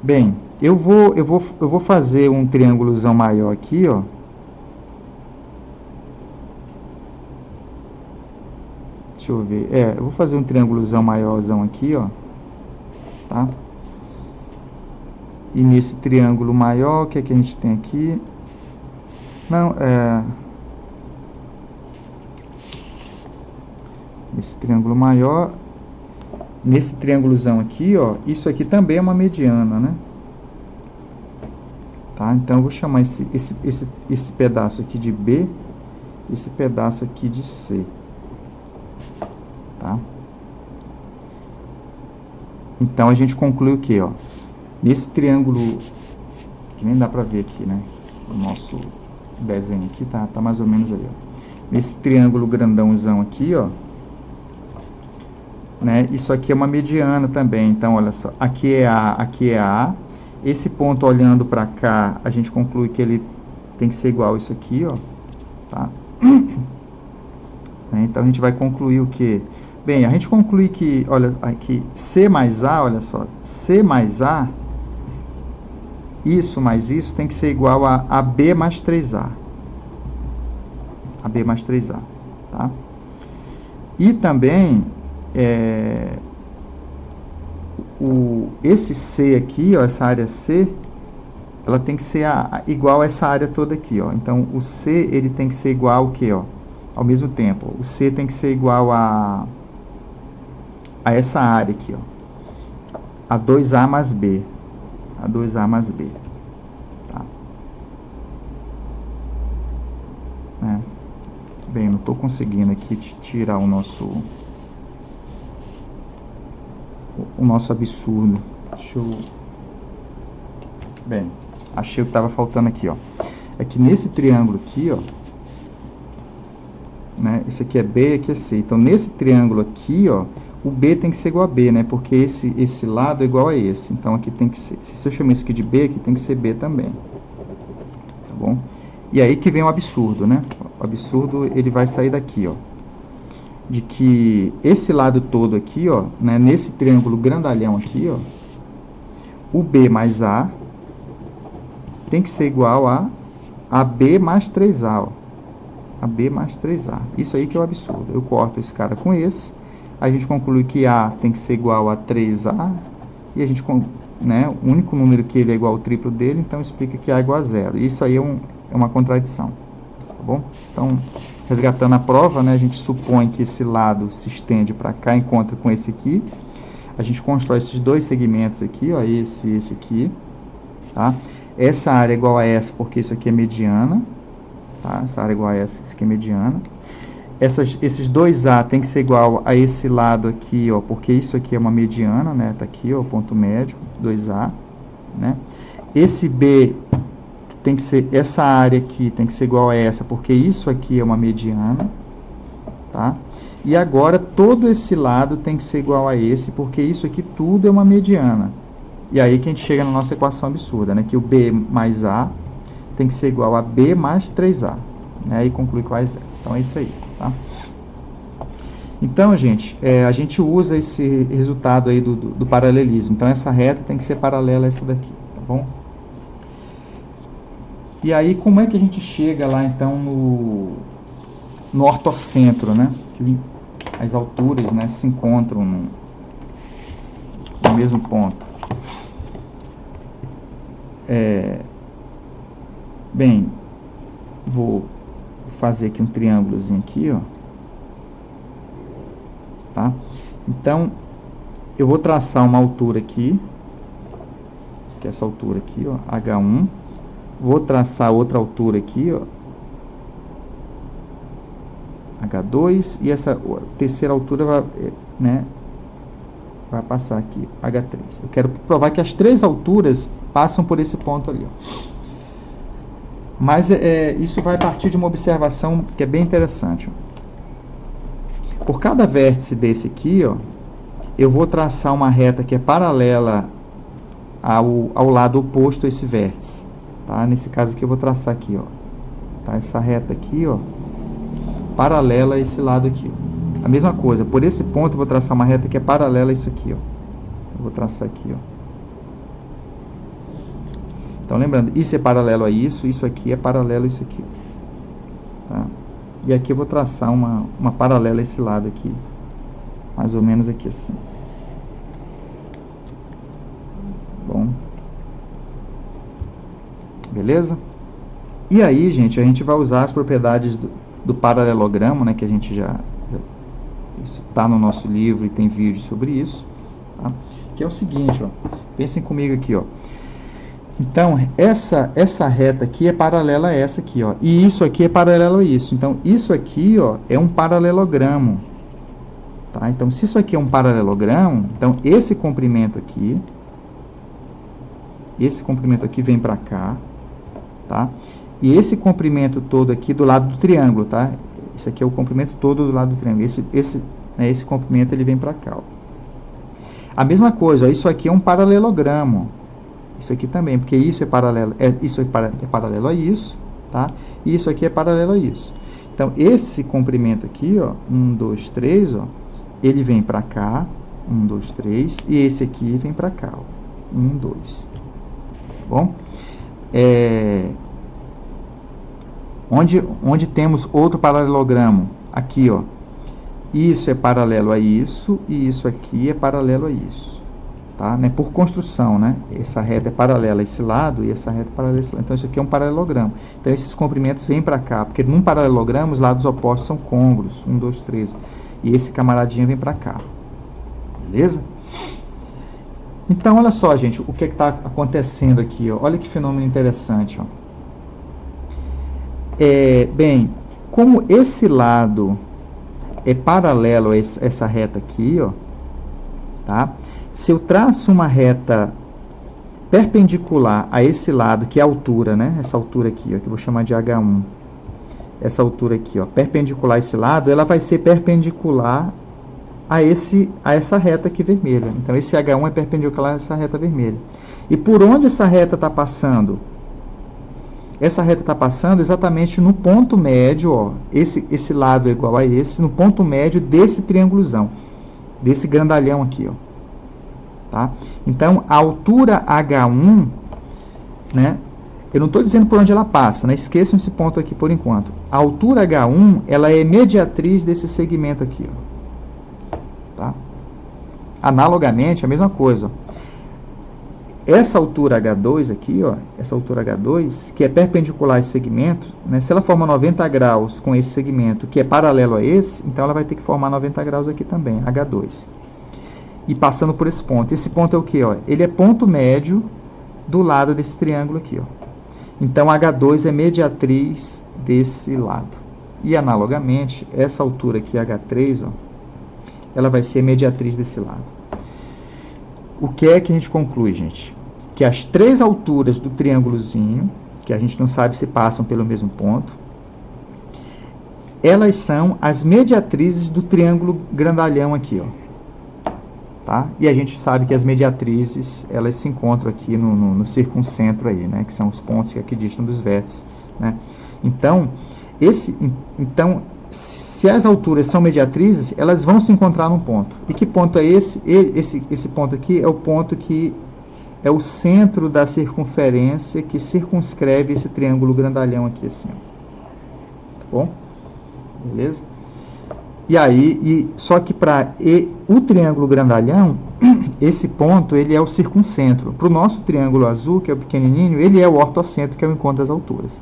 Bem, eu vou fazer um triângulozão maior aqui, ó. Deixa eu ver. Eu vou fazer um triângulozão maiorzão aqui, ó. Tá? E nesse triângulo maior, o que é que a gente tem aqui? Não, esse triângulo maior, nesse triângulozão aqui, ó, isso aqui também é uma mediana, né? Tá? Então, eu vou chamar esse pedaço aqui de B, esse pedaço aqui de C. Tá? Então, a gente conclui o quê, ó? Nesse triângulo, que nem dá pra ver aqui, né? O nosso desenho aqui tá mais ou menos aí, ó. Nesse triângulo grandãozão aqui, ó, né? Isso aqui é uma mediana também. Então, olha só, aqui é A. Esse ponto olhando para cá, a gente conclui que ele tem que ser igual a isso aqui, ó. Tá? Então, a gente vai concluir o quê? Bem, a gente conclui que, olha, aqui, C mais A, olha só, C mais A, isso mais isso tem que ser igual a B mais 3A. A B mais 3A, tá? E também, esse C aqui, ó, essa área C, ela tem que ser igual a essa área toda aqui, ó. Então, o C, ele tem que ser igual ao quê, ó? Ao mesmo tempo, o C tem que ser igual a essa área aqui, ó. A 2A mais B. A 2A mais B. Tá? Bem, não estou conseguindo aqui tirar o nosso absurdo. Deixa eu... Bem, achei o que estava faltando aqui, ó. É que nesse triângulo aqui, ó, né, esse aqui é B, aqui é C. Então, nesse triângulo aqui, ó, o B tem que ser igual a B, né? Porque esse lado é igual a esse. Então, aqui tem que ser... Se eu chamar isso aqui de B, aqui tem que ser B também. Tá bom? E aí que vem o absurdo, né? O absurdo, ele vai sair daqui, ó. De que esse lado todo aqui, ó, né, nesse triângulo grandalhão aqui, ó, o B mais A tem que ser igual a B mais 3A, ó. A B mais 3A. Isso aí que é o absurdo. Eu corto esse cara com esse, a gente conclui que A tem que ser igual a 3A, e a gente, né, o único número que ele é igual ao triplo dele, então explica que A é igual a 0. Isso aí é uma contradição, tá bom? Então, resgatando a prova, né, a gente supõe que esse lado se estende para cá, encontra com esse aqui. A gente constrói esses dois segmentos aqui, ó, esse e esse aqui, tá? Essa área é igual a essa, porque isso aqui é mediana, tá? Essa área é igual a essa, isso aqui é mediana. Esses 2A tem que ser igual a esse lado aqui, ó, porque isso aqui é uma mediana, né? Tá aqui, ó, o ponto médio, 2A, né? Esse B tem que ser, essa área aqui tem que ser igual a essa, porque isso aqui é uma mediana, tá? E agora todo esse lado tem que ser igual a esse, porque isso aqui tudo é uma mediana. E aí que a gente chega na nossa equação absurda, né? Que o B mais A tem que ser igual a B mais 3A. Né? E conclui com A e zero. Então é isso aí, tá? Então, gente, a gente usa esse resultado aí do paralelismo. Então, essa reta tem que ser paralela a essa daqui, tá bom? E aí, como é que a gente chega lá, então, no ortocentro, né? Que as alturas, né, se encontram no mesmo ponto. Bem, vou fazer aqui um triângulozinho aqui, ó. Tá? Então, eu vou traçar uma altura aqui, que é essa altura aqui, ó, H1. Vou traçar outra altura aqui, ó, H2, e essa terceira altura vai, né, vai passar aqui, H3. Eu quero provar que as três alturas passam por esse ponto ali, ó. Mas isso vai partir de uma observação que é bem interessante, ó. Por cada vértice desse aqui, ó, eu vou traçar uma reta que é paralela ao lado oposto a esse vértice. Tá? Nesse caso aqui eu vou traçar aqui, ó, tá? Essa reta aqui, ó, paralela a esse lado aqui, ó. A mesma coisa, por esse ponto eu vou traçar uma reta que é paralela a isso aqui, ó. Eu vou traçar aqui, ó. Então, lembrando, isso é paralelo a isso aqui é paralelo a isso aqui, tá? E aqui eu vou traçar uma paralela a esse lado aqui, mais ou menos aqui assim. Bom. Beleza? E aí, gente, a gente vai usar as propriedades do paralelogramo, né, que a gente isso está no nosso livro e tem vídeo sobre isso, tá? Que é o seguinte, ó, pensem comigo aqui, ó. Então, essa reta aqui é paralela a essa aqui, ó, e isso aqui é paralelo a isso. Então, isso aqui, ó, é um paralelogramo, tá? Então, se isso aqui é um paralelogramo, então esse comprimento aqui vem para cá, tá? E esse comprimento todo aqui do lado do triângulo, tá? Esse aqui é o comprimento todo do lado do triângulo. Esse comprimento ele vem para cá, ó. A mesma coisa, ó, isso aqui é um paralelogramo. Isso aqui também, porque isso é paralelo, isso é paralelo a isso, tá? E isso aqui é paralelo a isso. Então, esse comprimento aqui, ó, 1, 2, 3, ó, ele vem para cá, 1, 2, 3, e esse aqui vem para cá, ó, 1, 2. Tá bom? Onde temos outro paralelogramo? Aqui, ó. Isso é paralelo a isso, e isso aqui é paralelo a isso. Tá? Né? Por construção, né? Essa reta é paralela a esse lado e essa reta é paralela a esse lado. Então, isso aqui é um paralelogramo. Então, esses comprimentos vêm para cá, porque num paralelogramo os lados opostos são côngruos, 1, 2, 3. E esse camaradinho vem para cá. Beleza? Então, olha só, gente, o que está acontecendo aqui, ó. Olha que fenômeno interessante, ó. Bem, como esse lado é paralelo a essa reta aqui, ó, tá? Se eu traço uma reta perpendicular a esse lado, que é a altura, né? Essa altura aqui, ó, que eu vou chamar de H1. Essa altura aqui, ó, perpendicular a esse lado, ela vai ser perpendicular a essa reta aqui vermelha. Então, esse H1 é perpendicular a essa reta vermelha. E por onde essa reta está passando? Essa reta está passando exatamente no ponto médio, ó. Esse lado é igual a esse, no ponto médio desse triângulozão, desse grandalhão aqui, ó. Tá? Então, a altura H1, né? Eu não estou dizendo por onde ela passa, né? Esqueçam esse ponto aqui por enquanto. A altura H1, ela é mediatriz desse segmento aqui, ó. Tá? Analogamente, a mesma coisa, ó. Essa altura H2 aqui, ó, essa altura H2, que é perpendicular a esse segmento, né? Se ela forma 90 graus com esse segmento, que é paralelo a esse, então ela vai ter que formar 90 graus aqui também, H2. E passando por esse ponto. Esse ponto é o que, ó? Ele é ponto médio do lado desse triângulo aqui, ó. Então, H2 é mediatriz desse lado. E, analogamente, essa altura aqui, H3, ó, ela vai ser mediatriz desse lado. O que é que a gente conclui, gente? Que as três alturas do triângulozinho que a gente não sabe se passam pelo mesmo ponto, elas são as mediatrizes do triângulo grandalhão aqui, ó. Tá? E a gente sabe que as mediatrizes, elas se encontram aqui no circuncentro aí, né? Que são os pontos que aqui distam dos vértices, né? Então, se as alturas são mediatrizes, elas vão se encontrar num ponto. E que ponto é esse? Esse ponto aqui é o ponto que é o centro da circunferência que circunscreve esse triângulo grandalhão aqui, assim, ó. Tá bom? Beleza? E aí, só que para o triângulo grandalhão, esse ponto, ele é o circuncentro. Para o nosso triângulo azul, que é o pequenininho, ele é o ortocentro, que é o encontro das alturas.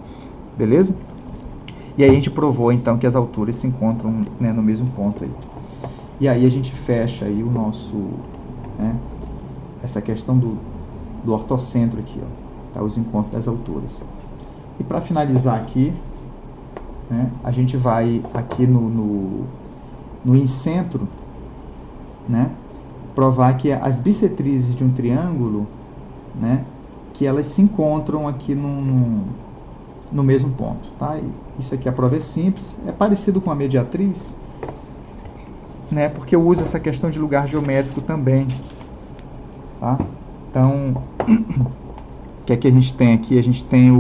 Beleza? E aí a gente provou, então, que as alturas se encontram, né, no mesmo ponto aí. E aí a gente fecha aí o nosso, né, essa questão do ortocentro aqui, ó, tá? Os encontros das alturas. E para finalizar aqui, né, a gente vai aqui no incentro, né, provar que as bissetrizes de um triângulo, né, que elas se encontram aqui no mesmo ponto, tá? E isso aqui a prova é simples, é parecido com a mediatriz, né, porque eu uso essa questão de lugar geométrico também, tá? Então, o que é que a gente tem aqui? A gente tem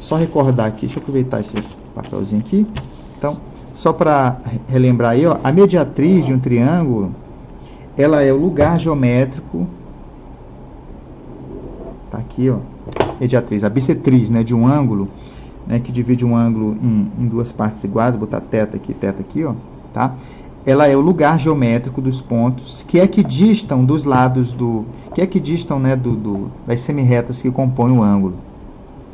só recordar aqui, deixa eu aproveitar esse papelzinho aqui. Então, só para relembrar aí, ó, a mediatriz de um triângulo, ela é o lugar geométrico, tá aqui, ó, mediatriz, a bissetriz, né, de um ângulo, né, que divide um ângulo em duas partes iguais, vou botar θ aqui, ó, tá? Ela é o lugar geométrico dos pontos que equidistam dos lados né, das semirretas que compõem o ângulo,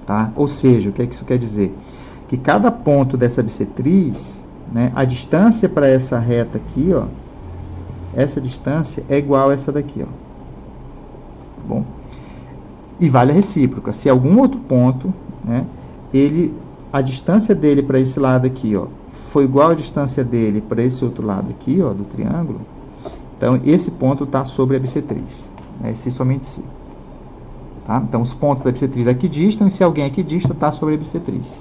tá? Ou seja, o que é que isso quer dizer? Que cada ponto dessa bissetriz, né, a distância para essa reta aqui, ó, essa distância é igual a essa daqui, ó. Tá bom? E vale a recíproca. Se algum outro ponto, né, a distância dele para esse lado aqui, ó, foi igual à distância dele para esse outro lado aqui, ó, do triângulo, então esse ponto está sobre a bissetriz, né, se somente se. Tá? Então os pontos da bissetriz equidistam, e se alguém equidista, está sobre a bissetriz.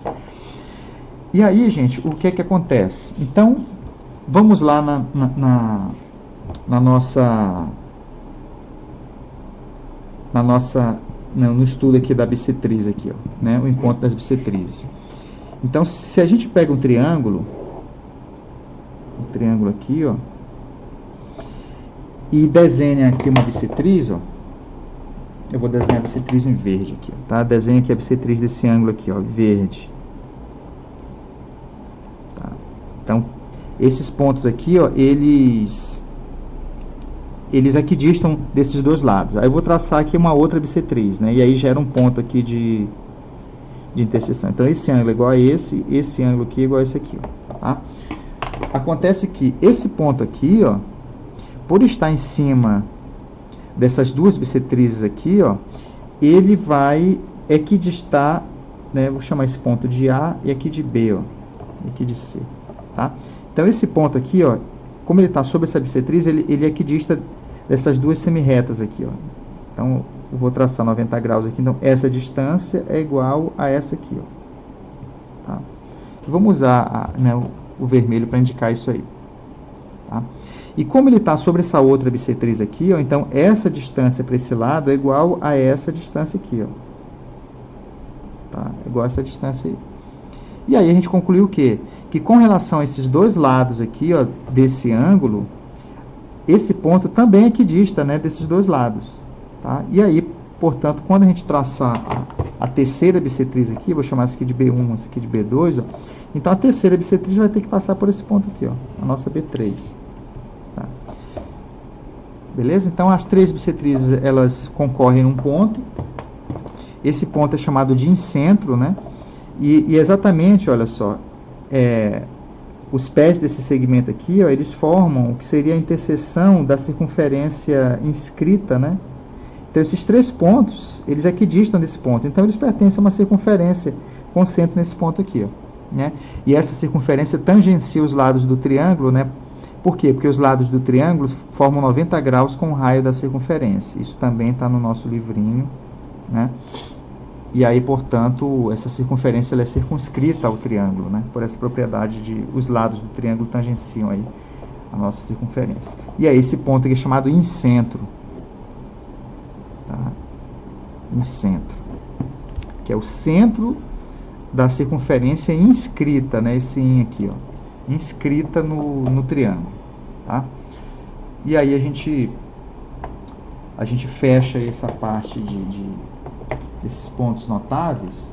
E aí, gente, o que é que acontece? Então, vamos lá no estudo aqui da bissetriz aqui, ó, né, o encontro das bissetrizes. Então, se a gente pega um triângulo aqui, ó, e desenha aqui uma bissetriz, ó, eu vou desenhar a bissetriz em verde aqui, ó, tá? Desenho aqui a bissetriz desse ângulo aqui, ó, verde. Tá? Então, esses pontos aqui, ó, eles equidistam desses dois lados. Aí eu vou traçar aqui uma outra bissetriz, né? E aí gera um ponto aqui de interseção. Então, esse ângulo é igual a esse ângulo aqui é igual a esse aqui, ó, tá? Acontece que esse ponto aqui, ó, por estar em cima dessas duas bissetrizes aqui, ó, ele vai equidistar, né? Vou chamar esse ponto de A e aqui de B, ó, e aqui de C, tá? Então, esse ponto aqui, ó, como ele está sobre essa bissetriz, ele equidista dessas duas semirretas aqui, ó. Então, eu vou traçar 90 graus aqui. Então, essa distância é igual a essa aqui, ó. Tá? Vamos usar né, o vermelho para indicar isso aí. Tá? E como ele está sobre essa outra bissetriz aqui, ó, então, essa distância para esse lado é igual a essa distância aqui, ó. Tá? É igual a essa distância aí. E aí a gente concluiu o quê? Que com relação a esses dois lados aqui, ó, desse ângulo, esse ponto também é equidista, né, desses dois lados. Tá? E aí, portanto, quando a gente traçar a terceira bissetriz aqui, vou chamar isso aqui de B1, isso aqui de B2, ó, então a terceira bissetriz vai ter que passar por esse ponto aqui, ó, a nossa B3. Tá? Beleza? Então, as três bissetrizes, elas concorrem num ponto. Esse ponto é chamado de incentro, né? E exatamente, olha só, os pés desse segmento aqui, ó, eles formam o que seria a interseção da circunferência inscrita, né? Então, esses três pontos, eles equidistam desse ponto. Então, eles pertencem a uma circunferência com centro nesse ponto aqui, ó, né? E essa circunferência tangencia os lados do triângulo, né? Por quê? Porque os lados do triângulo formam 90 graus com o raio da circunferência. Isso também está no nosso livrinho, né? E aí, portanto, essa circunferência ela é circunscrita ao triângulo, né? Por essa propriedade de os lados do triângulo tangenciam aí a nossa circunferência. E aí esse ponto aqui é chamado incentro, tá? Incentro, que é o centro da circunferência inscrita, né? Esse in aqui, ó, inscrita no triângulo, tá? E aí a gente fecha essa parte desses pontos notáveis.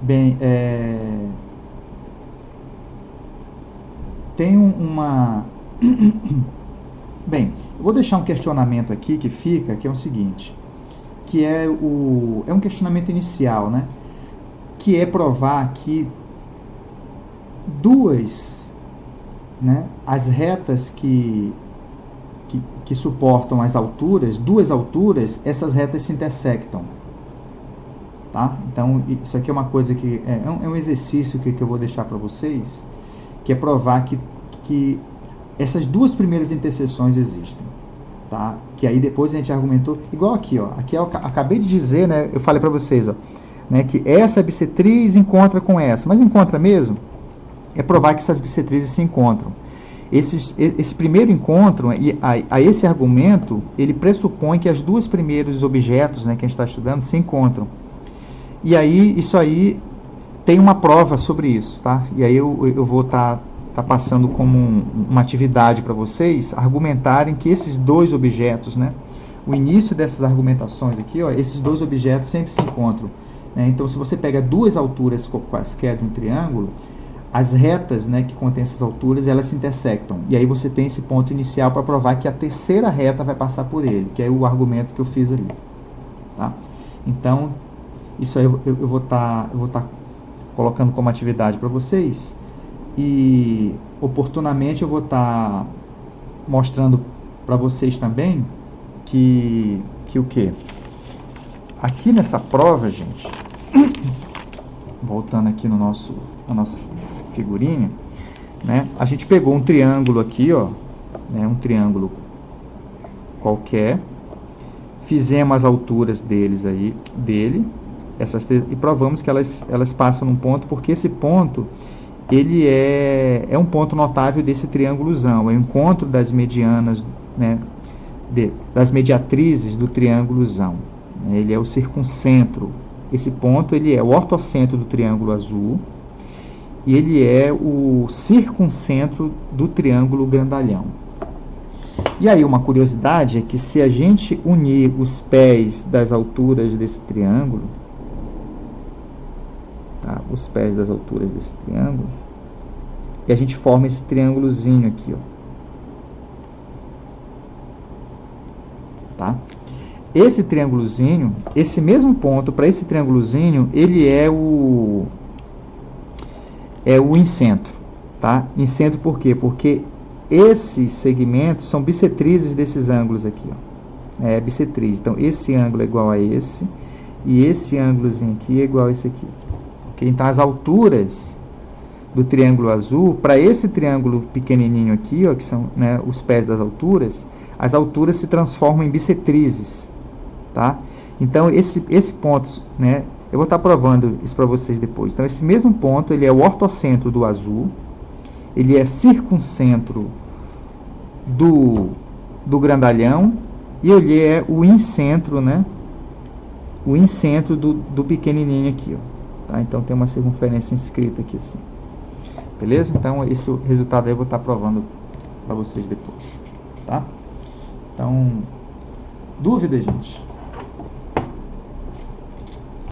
Bem, tem uma... Bem, eu vou deixar um questionamento aqui que fica, que é o seguinte, que é um questionamento inicial, né? Que é provar que as retas que suportam as alturas, duas alturas, essas retas se intersectam. Tá? Então, isso aqui é uma coisa que é um exercício que eu vou deixar para vocês, que é provar que essas duas primeiras interseções existem. Tá? Que aí depois a gente argumentou, igual aqui, ó, aqui eu acabei de dizer, né, eu falei para vocês, ó, né, que essa bissetriz encontra com essa, mas encontra mesmo? É provar que essas bissetrizes se encontram. Esse primeiro encontro, e a esse argumento, ele pressupõe que os dois primeiros objetos, né, que a gente está estudando se encontram. E aí, isso aí tem uma prova sobre isso, tá? E aí eu vou estar passando como uma atividade para vocês argumentarem que esses dois objetos, né, o início dessas argumentações aqui, ó, esses dois objetos sempre se encontram, né? Então, se você pega duas alturas quaisquer de um triângulo, as retas, né, que contêm essas alturas, elas se intersectam. E aí você tem esse ponto inicial para provar que a terceira reta vai passar por ele, que é o argumento que eu fiz ali. Tá? Então, isso aí eu vou estar colocando como atividade para vocês. E, oportunamente, eu vou estar mostrando para vocês também que o quê? Aqui nessa prova, gente, voltando aqui na nossa figurinha, né, a gente pegou um triângulo aqui, ó, né, um triângulo qualquer, fizemos as alturas dele, e provamos que elas passam num ponto, porque esse ponto, ele é um ponto notável desse triângulozão, é o encontro das medianas, né, das mediatrizes do triângulozão. Ele é o circuncentro. Esse ponto, ele é o ortocentro do triângulo azul, e ele é o circuncentro do triângulo grandalhão. E aí uma curiosidade é que se a gente unir os pés das alturas desse triângulo, tá? Os pés das alturas desse triângulo, e a gente forma esse triângulozinho aqui, ó. Tá? Esse triângulozinho, esse mesmo ponto para esse triângulozinho, ele é o incentro, tá? Incentro por quê? Porque esses segmentos são bissetrizes desses ângulos aqui, ó. É bissetriz. Então, esse ângulo é igual a esse, e esse ângulozinho aqui é igual a esse aqui. Okay? Então, as alturas do triângulo azul, para esse triângulo pequenininho aqui, ó, que são, né, os pés das alturas, as alturas se transformam em bissetrizes, tá? Então, esse ponto, né, eu vou estar provando isso para vocês depois. Então, esse mesmo ponto, ele é o ortocentro do azul, ele é circuncentro do grandalhão, e ele é o incentro, né, o incentro do pequenininho aqui, ó, tá? Então, tem uma circunferência inscrita aqui assim. Beleza? Então, esse resultado aí eu vou estar provando para vocês depois, tá? Então, dúvida, gente?